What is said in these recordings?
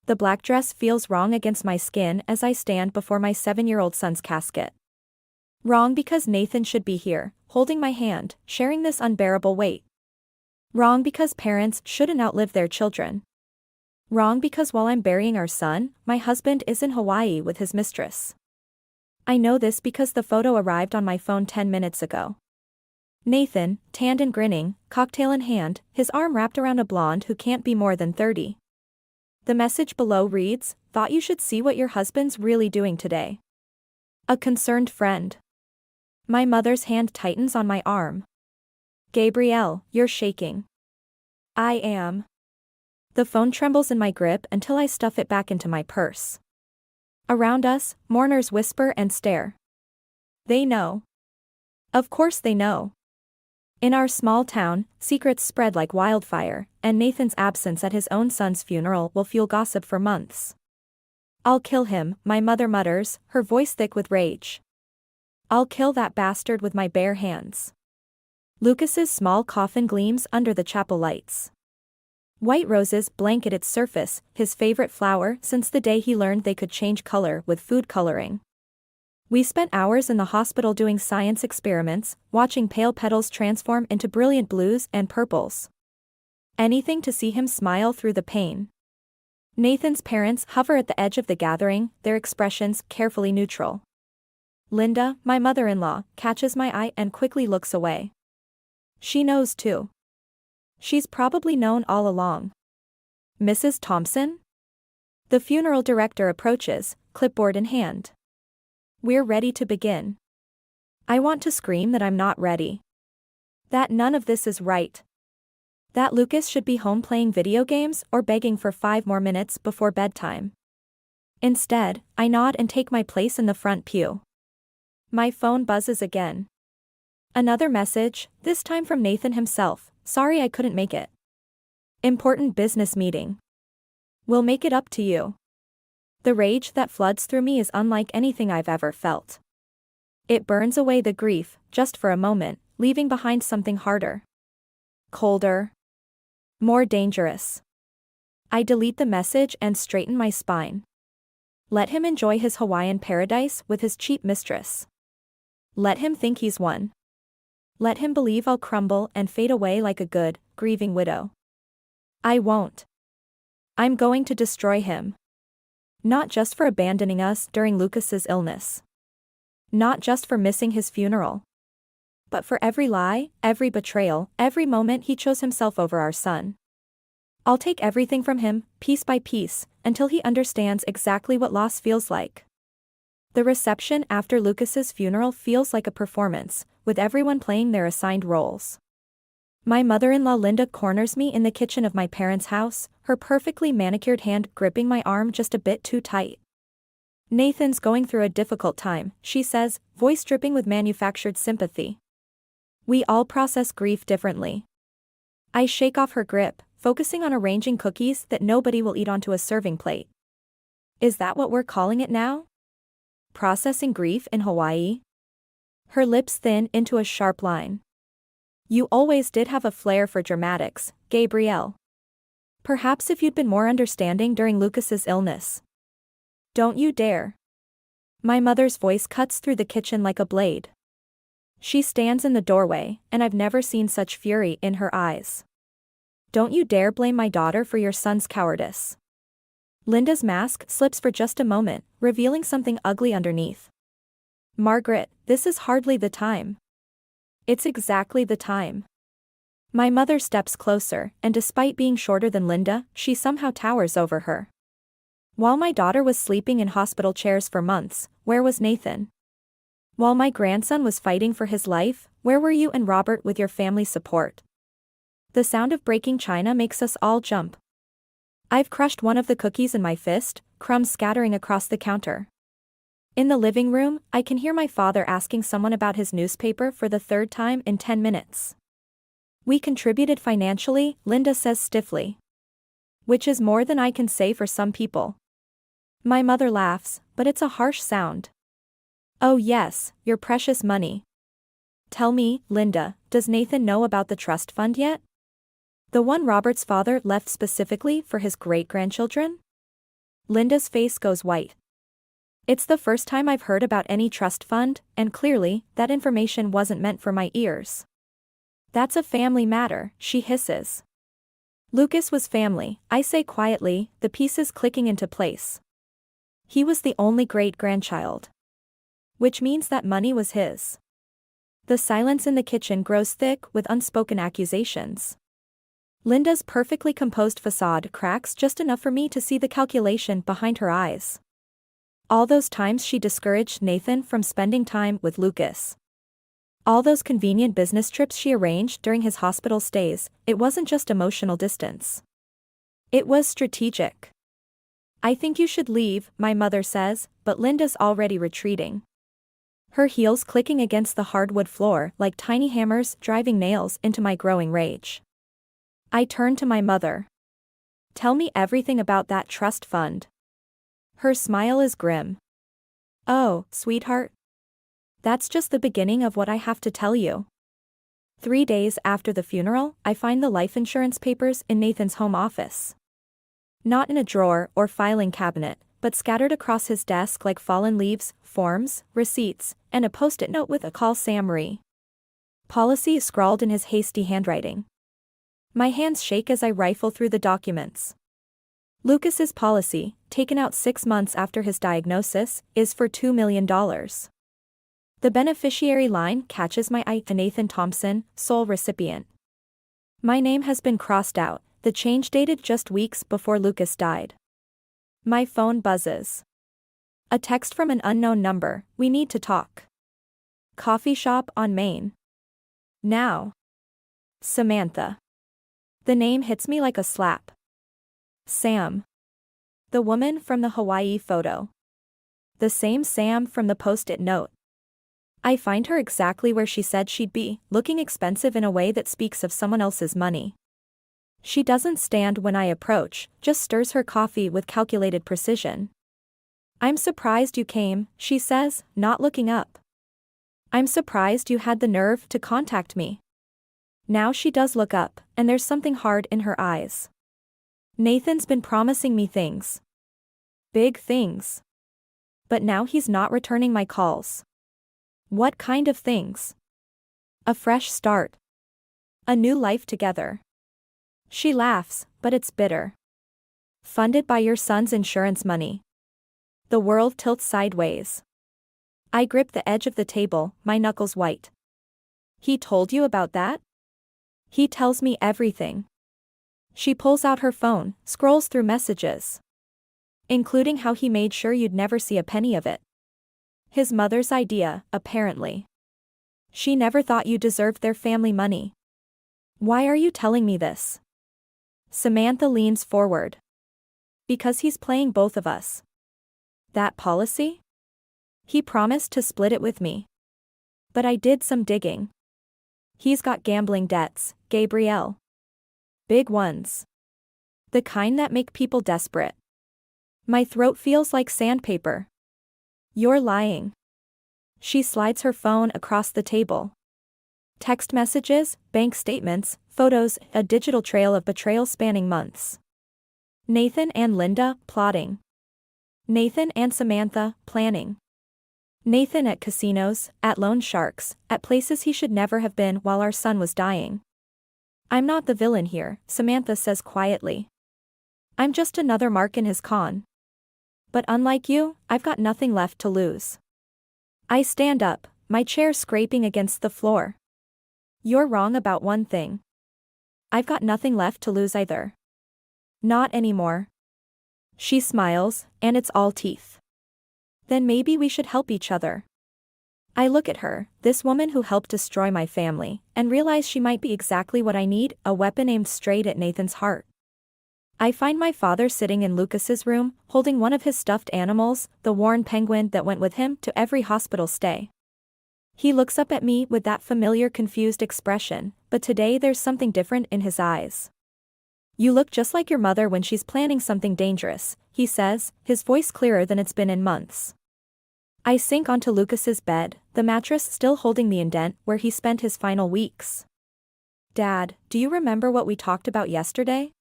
The black dress feels wrong against my skin as I stand before my 7-year-old son's casket. Wrong because Nathan should be here, holding my hand, sharing this unbearable weight. Wrong because parents shouldn't outlive their children. Wrong because while I'm burying our son, my husband is in Hawaii with his mistress. I know this because the photo arrived on my phone 10 minutes ago. Nathan, tanned and grinning, cocktail in hand, his arm wrapped around a blonde who can't be more than 30. The message below reads, "Thought you should see what your husband's really doing today. A concerned friend." My mother's hand tightens on my arm. "Gabrielle, you're shaking." I am. The phone trembles in my grip until I stuff it back into my purse. Around us, mourners whisper and stare. They know. Of course they know. In our small town, secrets spread like wildfire, and Nathan's absence at his own son's funeral will fuel gossip for months. "I'll kill him," my mother mutters, her voice thick with rage. "I'll kill that bastard with my bare hands." Lucas's small coffin gleams under the chapel lights. White roses blanket its surface, his favorite flower since the day he learned they could change color with food coloring. We spent hours in the hospital doing science experiments, watching pale petals transform into brilliant blues and purples. Anything to see him smile through the pain. Nathan's parents hover at the edge of the gathering, their expressions carefully neutral. Linda, my mother-in-law, catches my eye and quickly looks away. She knows too. She's probably known all along. "Mrs. Thompson?" The funeral director approaches, clipboard in hand. "We're ready to begin." I want to scream that I'm not ready. That none of this is right. That Lucas should be home playing video games or begging for 5 more minutes before bedtime. Instead, I nod and take my place in the front pew. My phone buzzes again. Another message, this time from Nathan himself. "Sorry I couldn't make it. Important business meeting. We'll make it up to you." The rage that floods through me is unlike anything I've ever felt. It burns away the grief, just for a moment, leaving behind something harder. Colder. More dangerous. I delete the message and straighten my spine. Let him enjoy his Hawaiian paradise with his cheap mistress. Let him think he's won. Let him believe I'll crumble and fade away like a good, grieving widow. I won't. I'm going to destroy him. Not just for abandoning us during Lucas's illness. Not just for missing his funeral. But for every lie, every betrayal, every moment he chose himself over our son. I'll take everything from him, piece by piece, until he understands exactly what loss feels like. The reception after Lucas's funeral feels like a performance, with everyone playing their assigned roles. My mother-in-law Linda corners me in the kitchen of my parents' house, her perfectly manicured hand gripping my arm just a bit too tight. "Nathan's going through a difficult time," she says, voice dripping with manufactured sympathy. "We all process grief differently." I shake off her grip, focusing on arranging cookies that nobody will eat onto a serving plate. "Is that what we're calling it now? Processing grief in Hawaii?" Her lips thin into a sharp line. "You always did have a flair for dramatics, Gabrielle. Perhaps if you'd been more understanding during Lucas's illness." "Don't you dare." My mother's voice cuts through the kitchen like a blade. She stands in the doorway, and I've never seen such fury in her eyes. "Don't you dare blame my daughter for your son's cowardice." Linda's mask slips for just a moment, revealing something ugly underneath. "Margaret, this is hardly the time." "It's exactly the time." My mother steps closer, and despite being shorter than Linda, she somehow towers over her. "While my daughter was sleeping in hospital chairs for months, where was Nathan? While my grandson was fighting for his life, where were you and Robert with your family support?" The sound of breaking china makes us all jump. I've crushed one of the cookies in my fist, crumbs scattering across the counter. In the living room, I can hear my father asking someone about his newspaper for the 3rd time in 10 minutes. "We contributed financially," Linda says stiffly. "Which is more than I can say for some people." My mother laughs, but it's a harsh sound. "Oh yes, your precious money. Tell me, Linda, does Nathan know about the trust fund yet? The one Robert's father left specifically for his great-grandchildren?" Linda's face goes white. It's the first time I've heard about any trust fund, and clearly, that information wasn't meant for my ears. That's a family matter, she hisses. Lucas was family, I say quietly, the pieces clicking into place. He was the only great-grandchild. Which means that money was his. The silence in the kitchen grows thick with unspoken accusations. Linda's perfectly composed facade cracks just enough for me to see the calculation behind her eyes. All those times she discouraged Nathan from spending time with Lucas. All those convenient business trips she arranged during his hospital stays, it wasn't just emotional distance. It was strategic. I think you should leave, my mother says, but Linda's already retreating. Her heels clicking against the hardwood floor like tiny hammers driving nails into my growing rage. I turn to my mother. Tell me everything about that trust fund. Her smile is grim. Oh, sweetheart. That's just the beginning of what I have to tell you. 3 days after the funeral, I find the life insurance papers in Nathan's home office. Not in a drawer or filing cabinet, but scattered across his desk like fallen leaves, forms, receipts, and a post-it note with a call Sam Ree. Policy is scrawled in his hasty handwriting. My hands shake as I rifle through the documents. Lucas's policy, taken out 6 months after his diagnosis, is for $2 million. The beneficiary line catches my eye to Nathan Thompson, sole recipient. My name has been crossed out, the change dated just weeks before Lucas died. My phone buzzes. A text from an unknown number, we need to talk. Coffee shop on Main. Now. Samantha. The name hits me like a slap. Sam. The woman from the Hawaii photo. The same Sam from the post-it note. I find her exactly where she said she'd be, looking expensive in a way that speaks of someone else's money. She doesn't stand when I approach, just stirs her coffee with calculated precision. I'm surprised you came, she says, not looking up. I'm surprised you had the nerve to contact me. Now she does look up, and there's something hard in her eyes. Nathan's been promising me things. Big things. But now he's not returning my calls. What kind of things? A fresh start. A new life together. She laughs, but it's bitter. Funded by your son's insurance money. The world tilts sideways. I grip the edge of the table, my knuckles white. He told you about that? He tells me everything. She pulls out her phone, scrolls through messages. Including how he made sure you'd never see a penny of it. His mother's idea, apparently. She never thought you deserved their family money. Why are you telling me this? Samantha leans forward. Because he's playing both of us. That policy? He promised to split it with me. But I did some digging. He's got gambling debts, Gabrielle. Big ones. The kind that make people desperate. My throat feels like sandpaper. You're lying. She slides her phone across the table. Text messages, bank statements, photos, a digital trail of betrayal spanning months. Nathan and Linda, plotting. Nathan and Samantha, planning. Nathan at casinos, at loan sharks, at places he should never have been while our son was dying. I'm not the villain here, Samantha says quietly. I'm just another mark in his con. But unlike you, I've got nothing left to lose. I stand up, my chair scraping against the floor. You're wrong about one thing. I've got nothing left to lose either. Not anymore. She smiles, and it's all teeth. Then maybe we should help each other. I look at her, this woman who helped destroy my family, and realize she might be exactly what I need, a weapon aimed straight at Nathan's heart. I find my father sitting in Lucas's room, holding one of his stuffed animals, the worn penguin that went with him to every hospital stay. He looks up at me with that familiar confused expression, but today there's something different in his eyes. You look just like your mother when she's planning something dangerous, he says, his voice clearer than it's been in months. I sink onto Lucas's bed, the mattress still holding the indent where he spent his final weeks. Dad, do you remember what we talked about yesterday?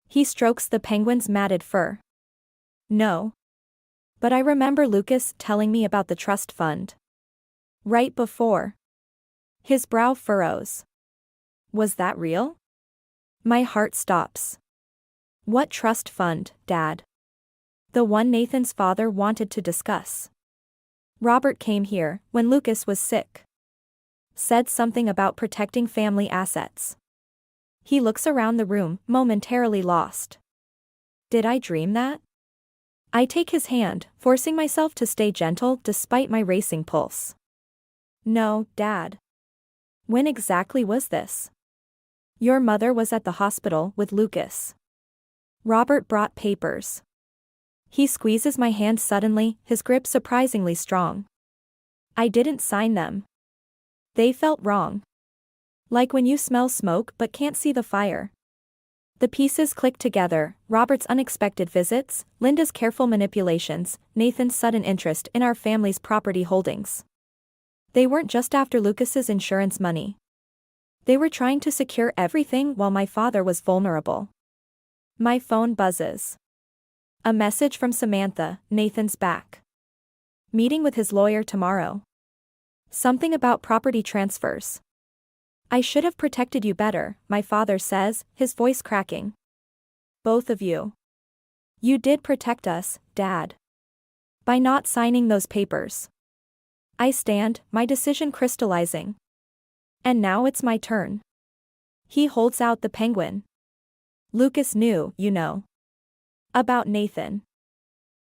He strokes the penguin's matted fur. No. But I remember Lucas telling me about the trust fund. Right before. His brow furrows. Was that real? My heart stops. What trust fund, Dad? The one Nathan's father wanted to discuss. Robert came here when Lucas was sick. Said something about protecting family assets. He looks around the room, momentarily lost. Did I dream that? I take his hand, forcing myself to stay gentle despite my racing pulse. No, Dad. When exactly was this? Your mother was at the hospital with Lucas. Robert brought papers. He squeezes my hand suddenly, his grip surprisingly strong. I didn't sign them. They felt wrong. Like when you smell smoke but can't see the fire. The pieces clicked together: Robert's unexpected visits, Linda's careful manipulations, Nathan's sudden interest in our family's property holdings. They weren't just after Lucas's insurance money. They were trying to secure everything while my father was vulnerable. My phone buzzes. A message from Samantha: Nathan's back. Meeting with his lawyer tomorrow. Something about property transfers. I should have protected you better, my father says, his voice cracking. Both of you. You did protect us, Dad. By not signing those papers. I stand, my decision crystallizing. And now it's my turn. He holds out the penguin. Lucas knew, you know. About Nathan.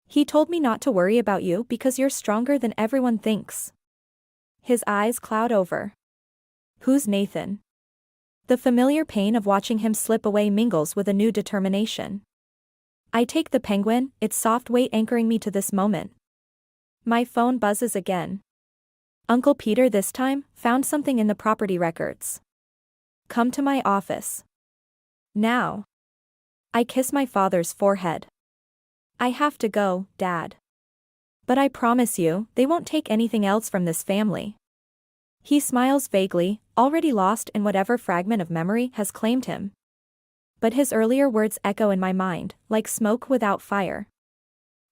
He told me not to worry about you because you're stronger than everyone thinks. His eyes cloud over. Who's Nathan? The familiar pain of watching him slip away mingles with a new determination. I take the penguin, its soft weight anchoring me to this moment. My phone buzzes again. Uncle Peter this time found something in the property records. Come to my office. Now. I kiss my father's forehead. I have to go, Dad. But I promise you, they won't take anything else from this family. He smiles vaguely, already lost in whatever fragment of memory has claimed him. But his earlier words echo in my mind, like smoke without fire.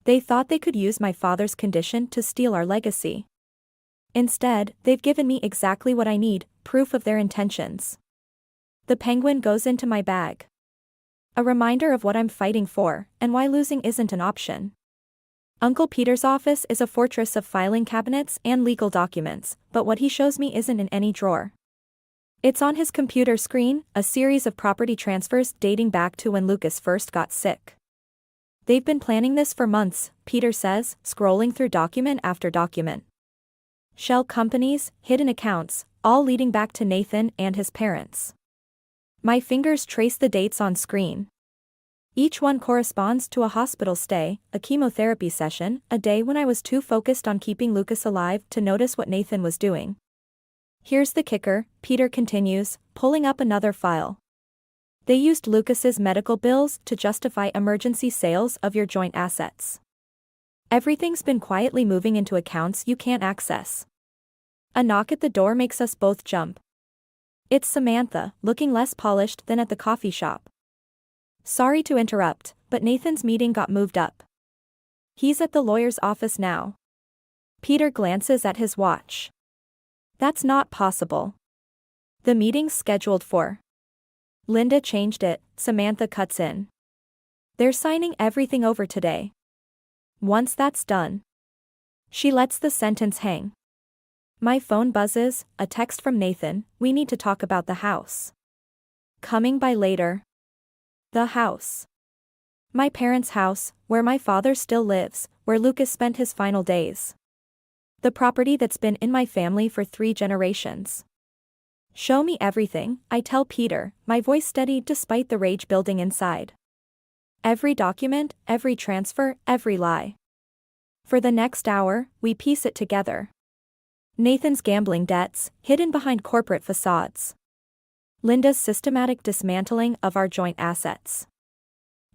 They thought they could use my father's condition to steal our legacy. Instead, they've given me exactly what I need: proof of their intentions. The penguin goes into my bag. A reminder of what I'm fighting for, and why losing isn't an option. Uncle Peter's office is a fortress of filing cabinets and legal documents, but what he shows me isn't in any drawer. It's on his computer screen, a series of property transfers dating back to when Lucas first got sick. They've been planning this for months, Peter says, scrolling through document after document. Shell companies, hidden accounts, all leading back to Nathan and his parents. My fingers trace the dates on screen. Each one corresponds to a hospital stay, a chemotherapy session, a day when I was too focused on keeping Lucas alive to notice what Nathan was doing. Here's the kicker, Peter continues, pulling up another file. They used Lucas's medical bills to justify emergency sales of your joint assets. Everything's been quietly moving into accounts you can't access. A knock at the door makes us both jump. It's Samantha, looking less polished than at the coffee shop. Sorry to interrupt, but Nathan's meeting got moved up. He's at the lawyer's office now. Peter glances at his watch. That's not possible. The meeting's scheduled for. Linda changed it, Samantha cuts in. They're signing everything over today. Once that's done. She lets the sentence hang. My phone buzzes, a text from Nathan: we need to talk about the house. Coming by later. The house. My parents' house, where my father still lives, where Lucas spent his final days. The property that's been in my family for 3 generations. Show me everything, I tell Peter, my voice steady despite the rage building inside. Every document, every transfer, every lie. For the next hour, we piece it together. Nathan's gambling debts, hidden behind corporate facades. Linda's systematic dismantling of our joint assets.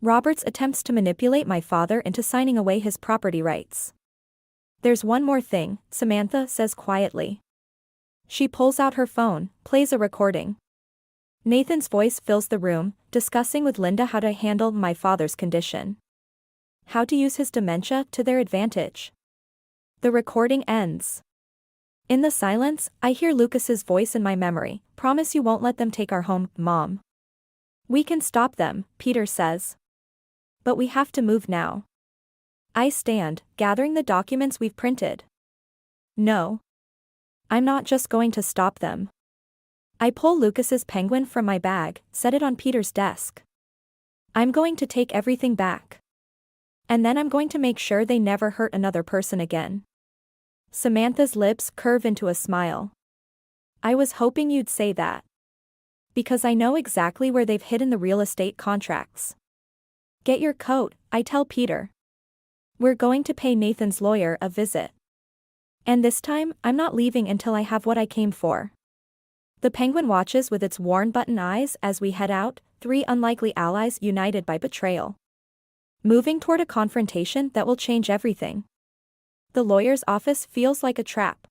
Robert's attempts to manipulate my father into signing away his property rights. There's one more thing, Samantha says quietly. She pulls out her phone, plays a recording. Nathan's voice fills the room, discussing with Linda how to handle my father's condition. How to use his dementia to their advantage. The recording ends. In the silence, I hear Lucas's voice in my memory. Promise you won't let them take our home, Mom. We can stop them, Peter says. But we have to move now. I stand, gathering the documents we've printed. No. I'm not just going to stop them. I pull Lucas's penguin from my bag, set it on Peter's desk. I'm going to take everything back. And then I'm going to make sure they never hurt another person again. Samantha's lips curve into a smile. I was hoping you'd say that. Because I know exactly where they've hidden the real estate contracts. Get your coat, I tell Peter. We're going to pay Nathan's lawyer a visit. And this time, I'm not leaving until I have what I came for. The penguin watches with its worn button eyes as we head out, three unlikely allies united by betrayal. Moving toward a confrontation that will change everything. The lawyer's office feels like a trap.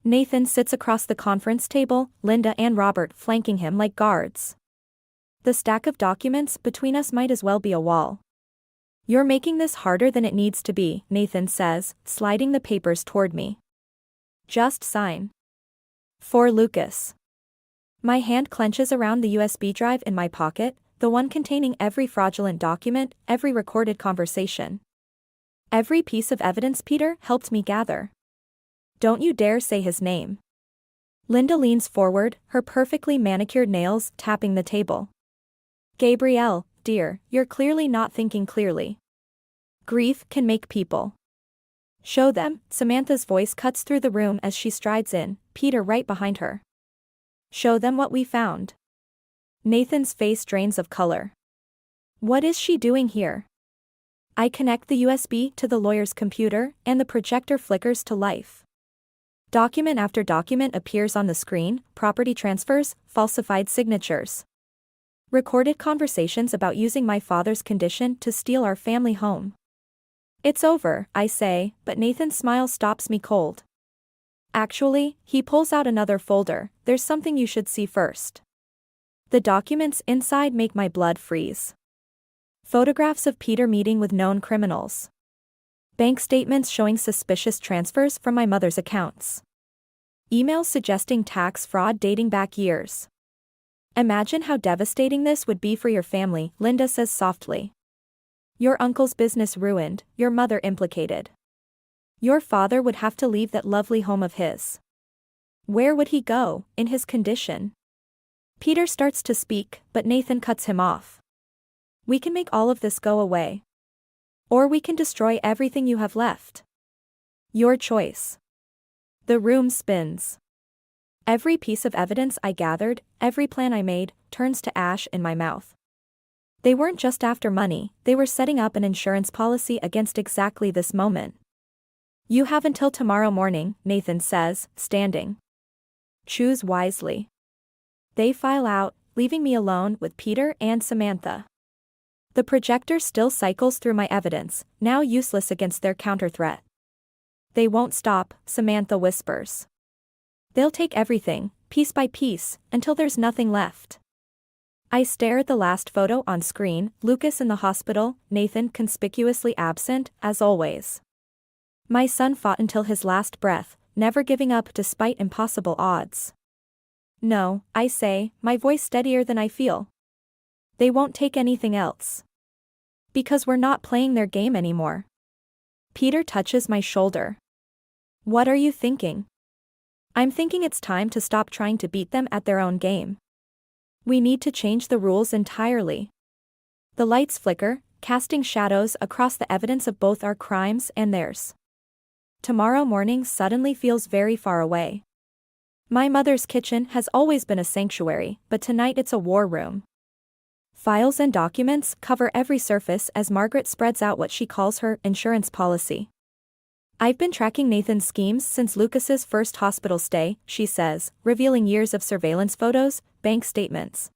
Nathan sits across the conference table, Linda and Robert flanking him like guards. The stack of documents between us might as well be a wall. You're making this harder than it needs to be, Nathan says, sliding the papers toward me. Just sign. For Lucas. My hand clenches around the USB drive in my pocket, the one containing every fraudulent document, every recorded conversation. Every piece of evidence Peter helped me gather. Don't you dare say his name. Linda leans forward, her perfectly manicured nails tapping the table. Gabrielle, dear, you're clearly not thinking clearly. Grief can make people. Show them, Samantha's voice cuts through the room as she strides in, Peter right behind her. Show them what we found. Nathan's face drains of color. What is she doing here? I connect the USB to the lawyer's computer, and the projector flickers to life. Document after document appears on the screen, property transfers, falsified signatures. Recorded conversations about using my father's condition to steal our family home. It's over, I say, but Nathan's smile stops me cold. Actually, he pulls out another folder. There's something you should see first. The documents inside make my blood freeze. Photographs of Peter meeting with known criminals. Bank statements showing suspicious transfers from my mother's accounts. Emails suggesting tax fraud dating back years. Imagine how devastating this would be for your family, Linda says softly. Your uncle's business ruined, your mother implicated. Your father would have to leave that lovely home of his. Where would he go, in his condition? Peter starts to speak, but Nathan cuts him off. We can make all of this go away. Or we can destroy everything you have left. Your choice. The room spins. Every piece of evidence I gathered, every plan I made, turns to ash in my mouth. They weren't just after money, they were setting up an insurance policy against exactly this moment. You have until tomorrow morning, Nathan says, standing. Choose wisely. They file out, leaving me alone with Peter and Samantha. The projector still cycles through my evidence, now useless against their counter-threat. They won't stop, Samantha whispers. They'll take everything, piece by piece, until there's nothing left. I stare at the last photo on screen, Lucas in the hospital, Nathan conspicuously absent, as always. My son fought until his last breath, never giving up despite impossible odds. No, I say, my voice steadier than I feel. They won't take anything else. Because we're not playing their game anymore. Peter touches my shoulder. What are you thinking? I'm thinking it's time to stop trying to beat them at their own game. We need to change the rules entirely. The lights flicker, casting shadows across the evidence of both our crimes and theirs. Tomorrow morning suddenly feels very far away. My mother's kitchen has always been a sanctuary, but tonight it's a war room. Files and documents cover every surface as Margaret spreads out what she calls her insurance policy. I've been tracking Nathan's schemes since Lucas's first hospital stay, she says, revealing years of surveillance photos, bank statements,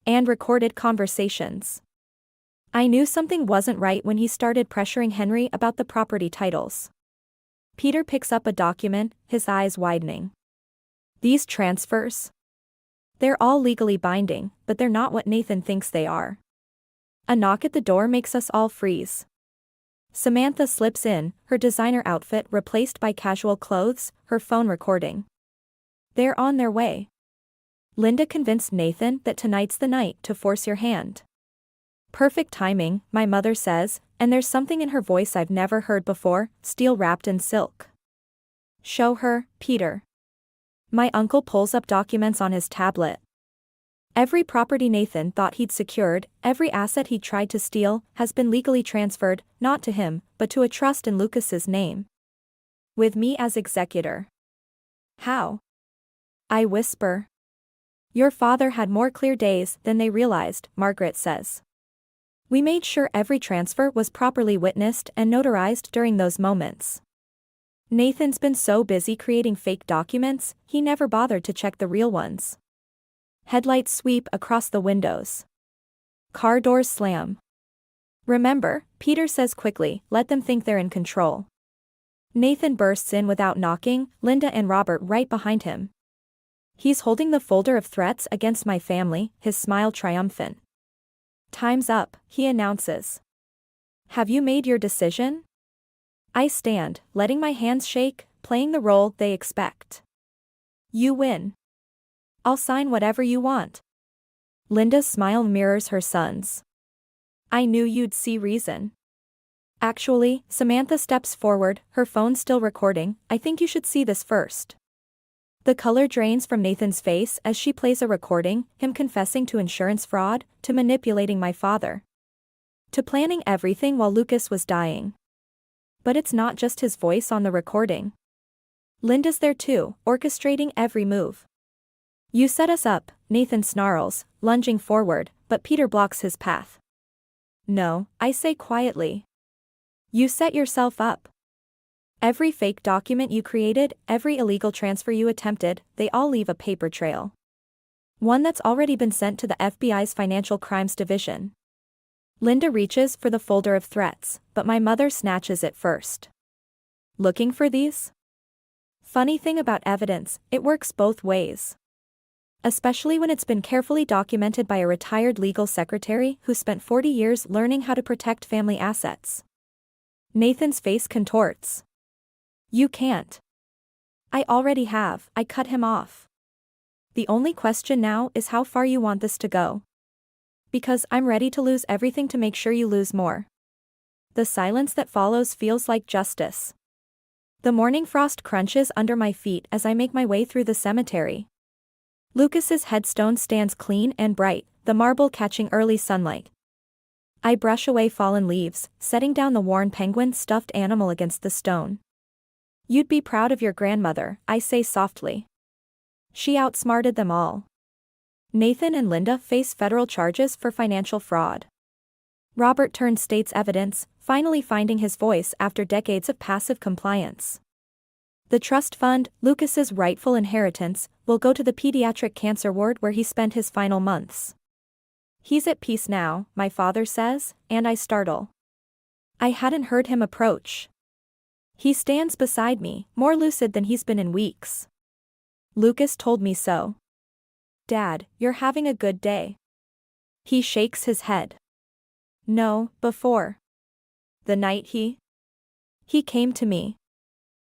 and recorded conversations. I knew something wasn't right when he started pressuring Henry about the property titles. Peter picks up a document, his eyes widening. These transfers? They're all legally binding, but they're not what Nathan thinks they are. A knock at the door makes us all freeze. Samantha slips in, her designer outfit replaced by casual clothes, her phone recording. They're on their way. Linda convinced Nathan that tonight's the night to force your hand. Perfect timing, my mother says, and there's something in her voice I've never heard before, steel wrapped in silk. Show her, Peter. My uncle pulls up documents on his tablet. Every property Nathan thought he'd secured, every asset he tried to steal, has been legally transferred, not to him, but to a trust in Lucas's name. With me as executor. How? I whisper. Your father had more clear days than they realized, Margaret says. We made sure every transfer was properly witnessed and notarized during those moments. Nathan's been so busy creating fake documents, he never bothered to check the real ones. Headlights sweep across the windows. Car doors slam. Remember, Peter says quickly, let them think they're in control. Nathan bursts in without knocking, Linda and Robert right behind him. He's holding the folder of threats against my family, his smile triumphant. Time's up, he announces. Have you made your decision? I stand, letting my hands shake, playing the role they expect. You win. I'll sign whatever you want. Linda's smile mirrors her son's. I knew you'd see reason. Actually, Samantha steps forward, her phone still recording, I think you should see this first. The color drains from Nathan's face as she plays a recording, him confessing to insurance fraud, to manipulating my father. To planning everything while Lucas was dying. But it's not just his voice on the recording. Linda's there too, orchestrating every move. You set us up, Nathan snarls, lunging forward, but Peter blocks his path. No, I say quietly. You set yourself up. Every fake document you created, every illegal transfer you attempted, they all leave a paper trail. One that's already been sent to the FBI's Financial Crimes Division. Linda reaches for the folder of threats, but my mother snatches it first. Looking for these? Funny thing about evidence, it works both ways. Especially when it's been carefully documented by a retired legal secretary who spent 40 years learning how to protect family assets. Nathan's face contorts. You can't. I already have, I cut him off. The only question now is how far you want this to go. Because I'm ready to lose everything to make sure you lose more. The silence that follows feels like justice. The morning frost crunches under my feet as I make my way through the cemetery. Lucas's headstone stands clean and bright, the marble catching early sunlight. I brush away fallen leaves, setting down the worn penguin stuffed animal against the stone. You'd be proud of your grandmother, I say softly. She outsmarted them all. Nathan and Linda face federal charges for financial fraud. Robert turned state's evidence, finally finding his voice after decades of passive compliance. The trust fund, Lucas's rightful inheritance, will go to the pediatric cancer ward where he spent his final months. He's at peace now, my father says, and I startle. I hadn't heard him approach. He stands beside me, more lucid than he's been in weeks. Lucas told me so. Dad, you're having a good day. He shakes his head. No, before. The night he came to me.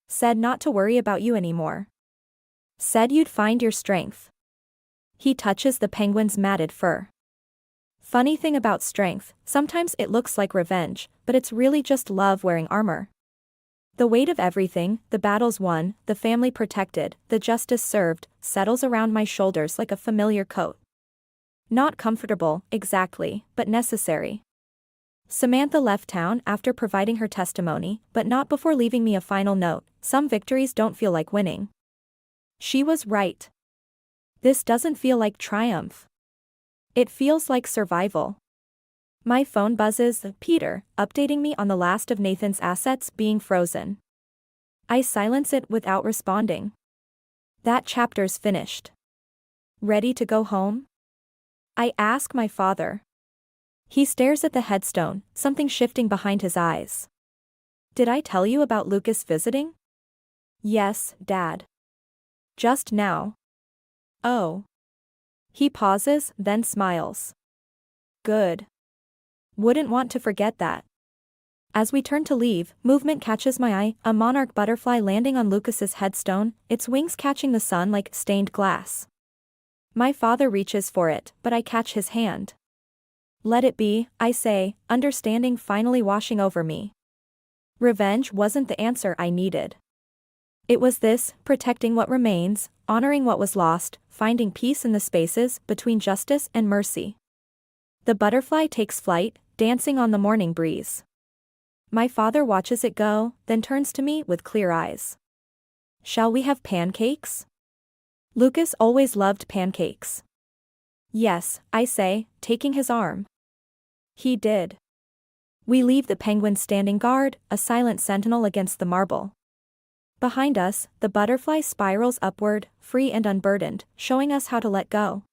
Said not to worry about you anymore. Said you'd find your strength. He touches the penguin's matted fur. Funny thing about strength, sometimes it looks like revenge, but it's really just love wearing armor. The weight of everything, the battles won, the family protected, the justice served, settles around my shoulders like a familiar coat. Not comfortable, exactly, but necessary. Samantha left town after providing her testimony, but not before leaving me a final note. Some victories don't feel like winning. She was right. This doesn't feel like triumph. It feels like survival. My phone buzzes, Peter, updating me on the last of Nathan's assets being frozen. I silence it without responding. That chapter's finished. Ready to go home? I ask my father. He stares at the headstone, something shifting behind his eyes. Did I tell you about Lucas visiting? Yes, Dad. Just now. Oh. He pauses, then smiles. Good. Wouldn't want to forget that. As we turn to leave, movement catches my eye, a monarch butterfly landing on Lucas's headstone, its wings catching the sun like stained glass. My father reaches for it, but I catch his hand. Let it be, I say, understanding finally washing over me. Revenge wasn't the answer I needed. It was this, protecting what remains, honoring what was lost, finding peace in the spaces between justice and mercy. The butterfly takes flight, dancing on the morning breeze. My father watches it go, then turns to me with clear eyes. Shall we have pancakes? Lucas always loved pancakes. Yes, I say, taking his arm. He did. We leave the penguin standing guard, a silent sentinel against the marble. Behind us, the butterfly spirals upward, free and unburdened, showing us how to let go.